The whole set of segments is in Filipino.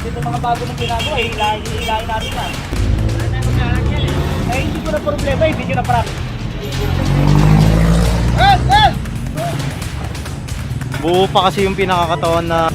Kasi itong mga bago ng ginagawa, hilahin natin yan. Eh, hindi ko na problema, video na parang. Buo pa kasi yung pinakakatawan na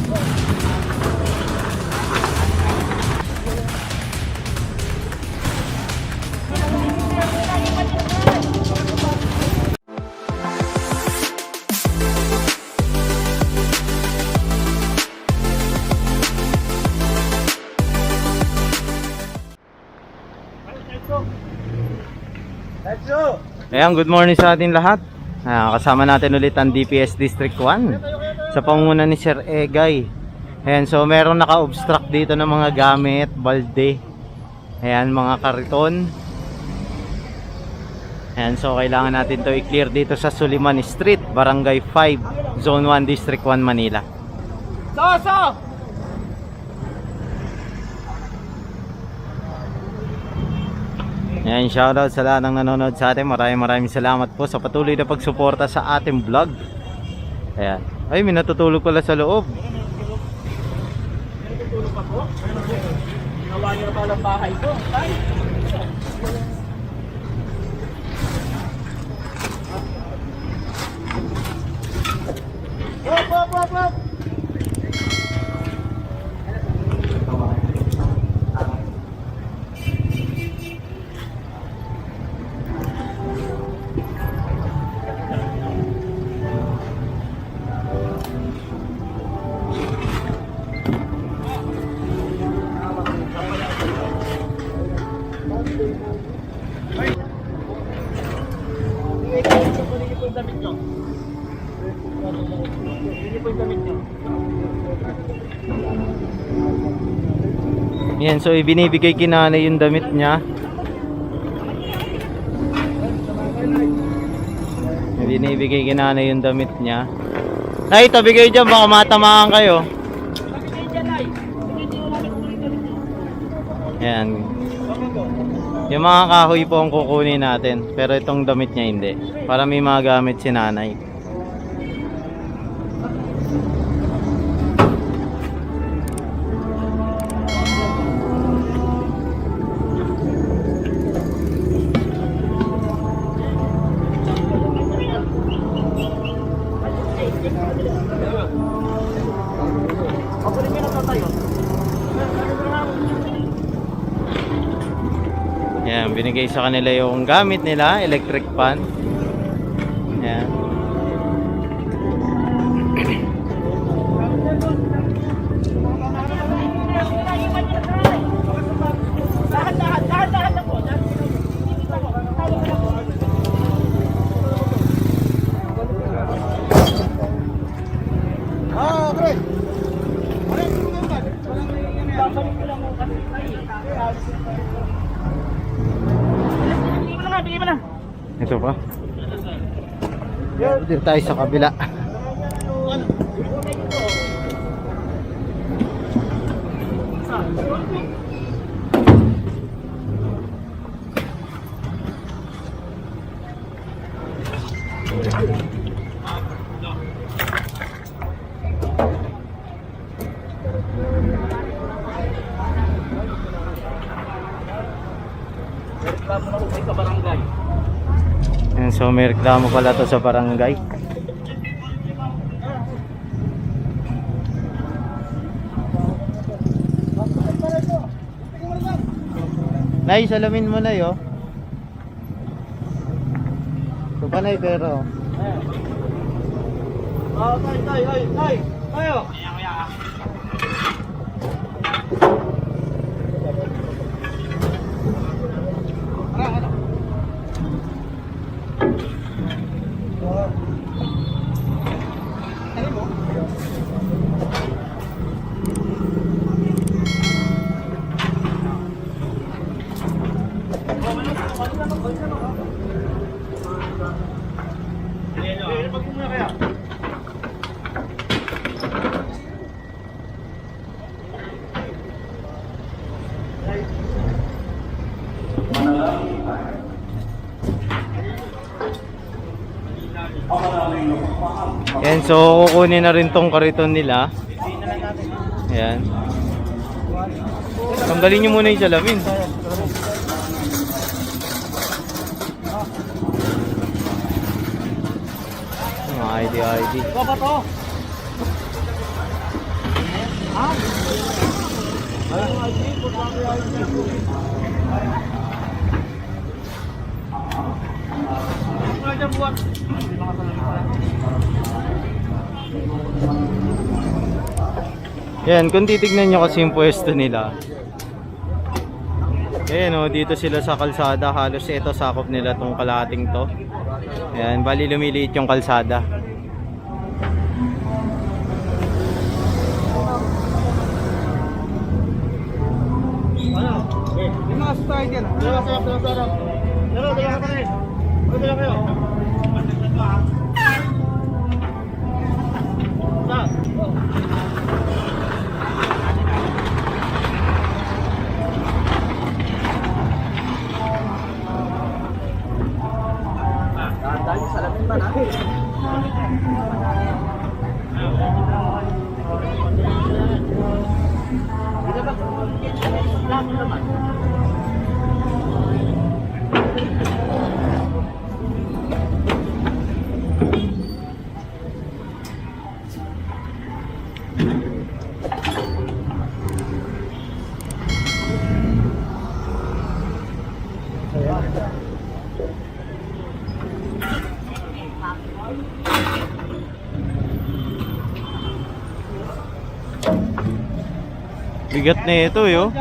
Let's go! Ayan, good morning sa ating lahat. Kasama natin ulit ang DPS District 1 sa pangunguna ni Sir Egay. Ayan, so meron naka-obstruct dito ng mga gamit, balde. Ayan, mga kariton. Ayan, so kailangan natin to i-clear dito sa Suliman Street, Barangay 5, Zone 1, District 1, Manila. So! Ayan, shoutout sa lahat ng nanonood sa atin. Maraming salamat po sa patuloy na pagsuporta sa ating vlog. Ayan. Ay, may natutulog pala sa loob. Natutulog pa po? Ginawa niyo na pala ang bahay ko. Tay! Hop! Yan, so ibinibigay kinanay yung damit niya. Ibinibigay kinanay yung damit niya. Nay, tabi kayo dyan, baka matamaan kayo. Yan. Yung mga kahoy po ang kukunin natin, pero itong damit niya hindi. Para may mga gamit si nanay. Yan, binigay sa kanila yung gamit nila, electric fan. Yan. Ito pa. Dito tayo sa kabila. Sa barangay. Yan, so may reklamo pala to sa barangay. Nay, salamin mo na yo. Ito pa nay, pero Tay! Tayo! Yan, so kukunin na rin tong kariton nila. Yan. Tanggalin nyo muna yung salamin. Mga ID. Ito ba to? Ha? Yan, kung titignan nyo kasi yung pwesto nila. Ayan o, dito sila sa kalsada. Halos ito sakop nila tong kalahating to. Ayan, bali lumiliit yung kalsada. Yung mga style yan. Dala ka rin. Dala kayo. Dali salamin ba na? Bigat na ito yo.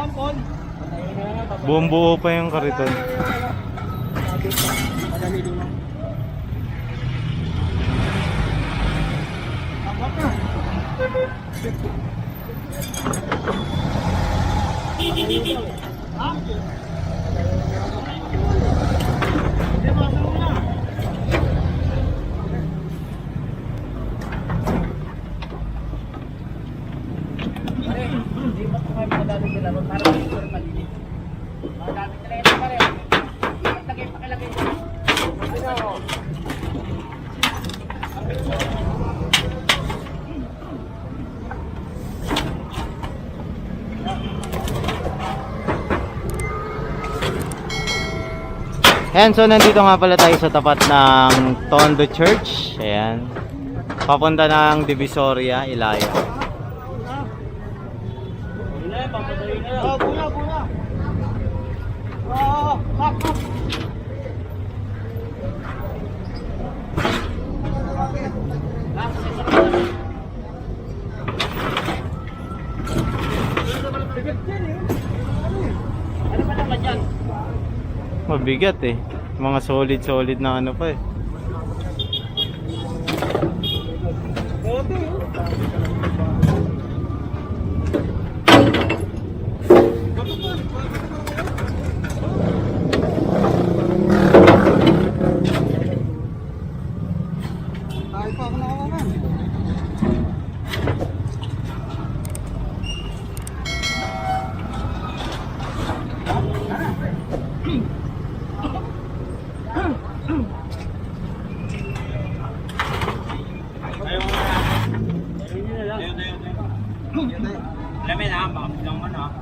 Buong buo pa yung kariton. Ayan, so nandito nga pala tayo sa tapat ng Tondo Church. Ayan. Papunta ng Divisoria, Ilaya. Mabigat eh. Mga solid na ano pa eh. Lamin ha, baka bilang mo na.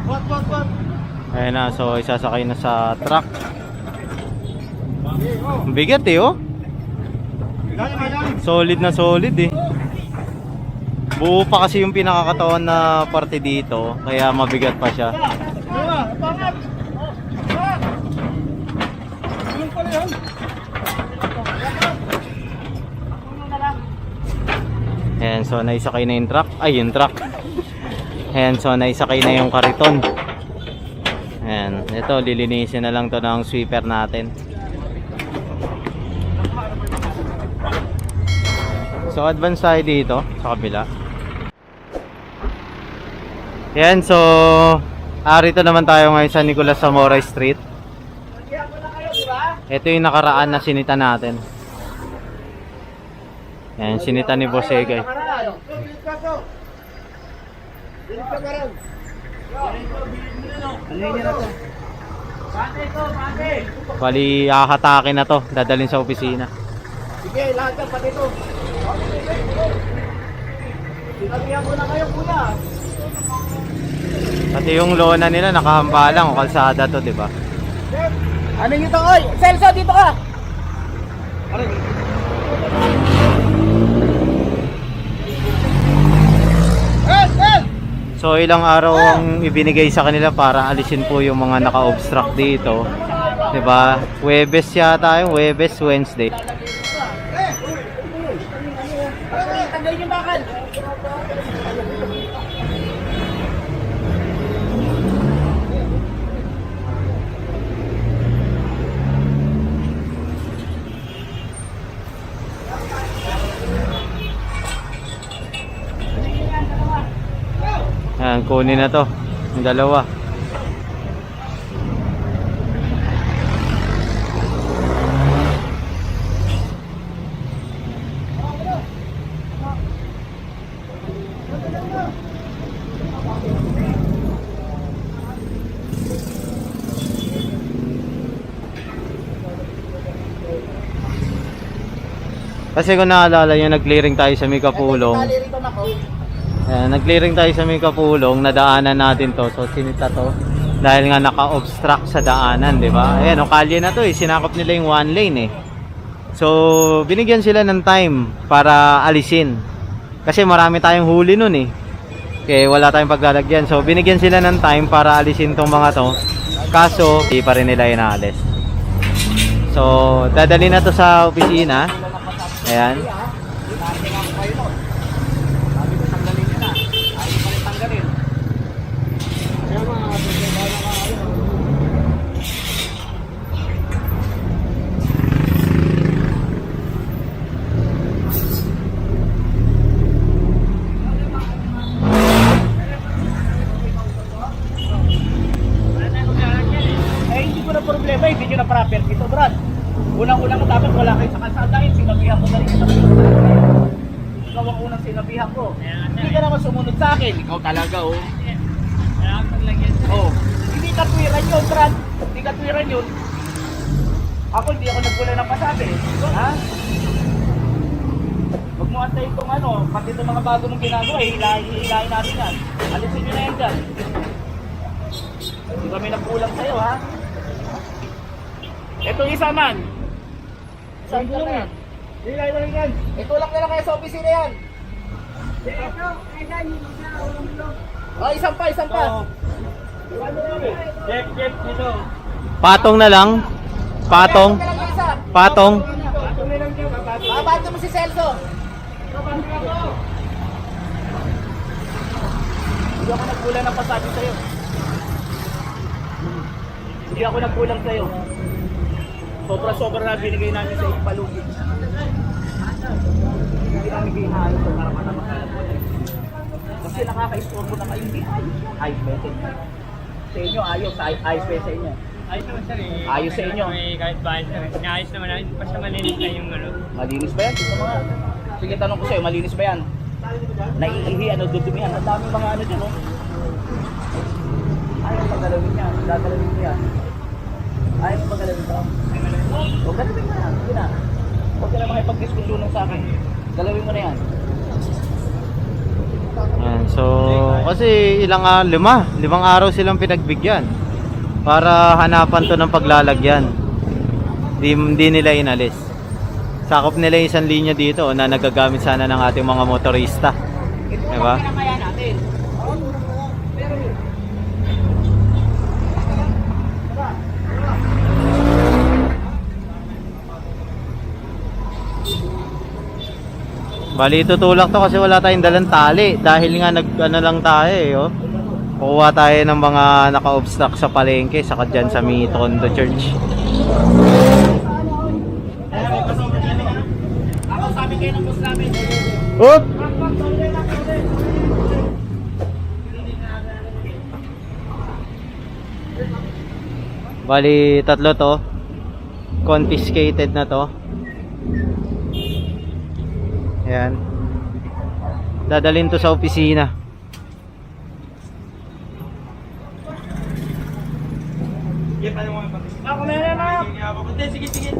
What? Ayan na, so isasakay na sa truck. Ang bigat eh oh. Solid na solid eh. Buo pa kasi yung pinakakatawan na parte dito, kaya mabigat pa siya. Ayan, so naisakay na yung truck. Ay, yung truck. Ayan, so naisakay na yung kariton. Ayan, ito, lilinisin na lang to ng sweeper natin. So, advance tayo dito, sa kabila. Ayan, so rito naman tayo ngayon sa Nicolas Zamora Street. Ito yung nakaraan na sinita natin. Ayan, sinita ni Boss Egay. Bate ko, bate. Bali, hahatakin na to. Dadalhin sa opisina. Sige, lahat ka pati ito. Sinabihan ko na kayo, kuya. Pati yung lona nila nakahamba lang o kalsada to, di ba? Ano nyo to, oy? Celso, dito ka! So ilang araw ang ibinigay sa kanila para alisin po yung mga naka-obstruct dito. 'Di ba? Huwebes yata yung Huwebes, Wednesday. Tanggalin yung bakal. Ayan, kunin na to. Yung dalawa. Kasi kung naalala nyo, nag-clearing tayo sa Mikapulong. Ayan, nag-clearing tayo sa Mikapulong, nadaanan natin to. So sinita to dahil nga naka-obstruct sa daanan, di ba? Ayan, o kalye na to eh, sinakop nila yung one lane eh. So binigyan sila ng time para alisin. Kasi marami tayong huli nun eh. Kaya wala tayong paglalagyan. So binigyan sila ng time para alisin tong mga to. Kaso, di pa rin nila inaalis. So dadali na to sa opisina. Ayan. Hindi ko na problema, hindi nyo na proper dito, Brad. Unang-unang dapat wala kayo sa kalsada, sinabihan ko na rin sa ikaw ang unang sinabihan ko. Hindi ka naman sumunod sa akin. Ikaw talaga, oh. Oh. Hindi katwiran yun, Brad. Hindi katwiran yun. Ako, hindi ako nagpula ng pasabi. Ha? Huwag mo antay itong ano, pati itong mga bago mong ginagawa, hilahin natin yan. Alisin nyo na yan dyan. Hindi kami nagkulang sa'yo, ha? Ito isa man. Saan ko lang yan? Hilahin na rin yan. Ito lang nila kayo sa opisina yan. Oh, isang pa, isang pa. Jeff, dito. Patong na lang. Patong. Patong. Babato mo si Celso. Hindi ako nagkulang ng pasabi sa'yo. Hindi ako nagkulang sa'yo. Sobra-sobra na binigay namin sa iyong palugit. Hindi namin ginahalo ito para matamakan. Kasi nakaka-istorbo na kayo. Hindi ayos yan. Ayos ba ito? Sa inyo, ayos. Ayos ba sa inyo? Ayos naman sir eh. Ayos sa inyo. May kahit bahay sir. Naayos naman namin. Basta malinis na yung ano. Malinis ba yan? Tignan mo nga. Sige, tanong ko sa'yo, malinis ba yan? Naiihi, ano, dudumihan. Ang daming mga ano dyan, oh. Ayaw pagalawin niya. Gagalawin mo yan. Ayaw mo pagalawin ka. O, galawin mo yan. Sige na. Huwag ka na makipag-diskusyonan sa akin. Galawin mo na yan. Ayan, so kasi limang araw silang pinagbigyan para hanapan to ng paglalagyan. Hindi nila inalis. Sakop nila yung isang linya dito na nagagamit sana ng ating mga motorista. Diba? Ito lang kaya natin. Bali tutulak to kasi wala tayong dalang tali dahil nga nag-ano lang tayo eh, oh. Kukuha tayo ng mga naka-obstruct sa palengke saka dyan sa Mitondo Church. Ako sabi kayo ng boss namin. Oop! Bali tatlo to. Confiscated na to. Ayan. Dadalhin to sa opisina. Yan pa yung mga Ako meron na. Hindi, sige, sige.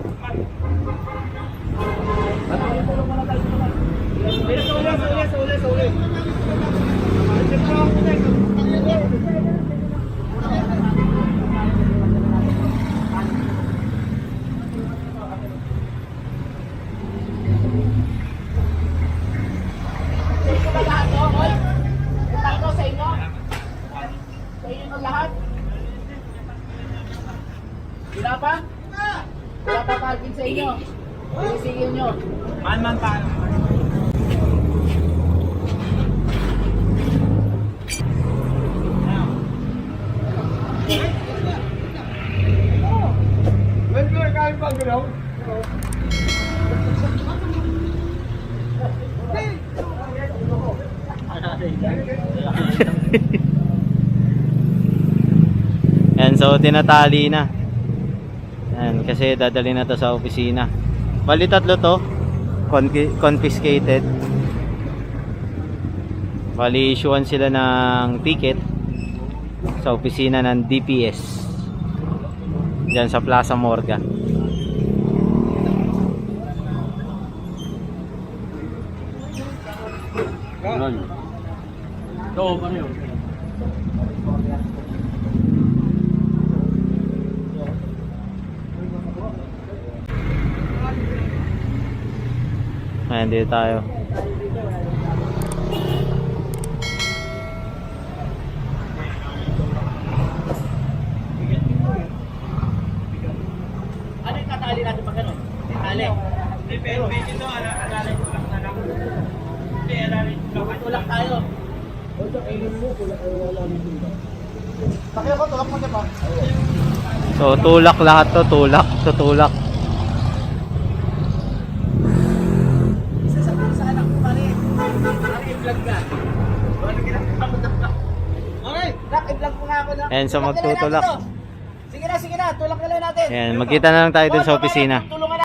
Wala pa? Wala pa parking sa inyo. Sige nyo. Man pa. Yan, so tinatali na. Yan, kasi dadali na to sa opisina. Bali tatlo to. Confiscated. Bali issuean sila ng ticket sa opisina ng DPS. Diyan sa Plaza Morga. Oo, ano yun? Ayan, dito tayo. Ano yung katali natin pag gano'n? Tali. Dito, alalay ko lang na lang. Hindi, alalay ko lang. Tulak tayo. Pakita ko, tulak mo siya pa. So tulak lahat to, tulak, tutulak. Sasabihin sa anak ko, pare. Pare, i-vlog ka. Ano ginagawa mo na? Okay, nak, i-vlog mo nga ako na. Ayan, so Tulak na lang magtutulak. natin to. Sige na, tulak na lang natin. Ayan, magkita na lang tayo dun sa opisina.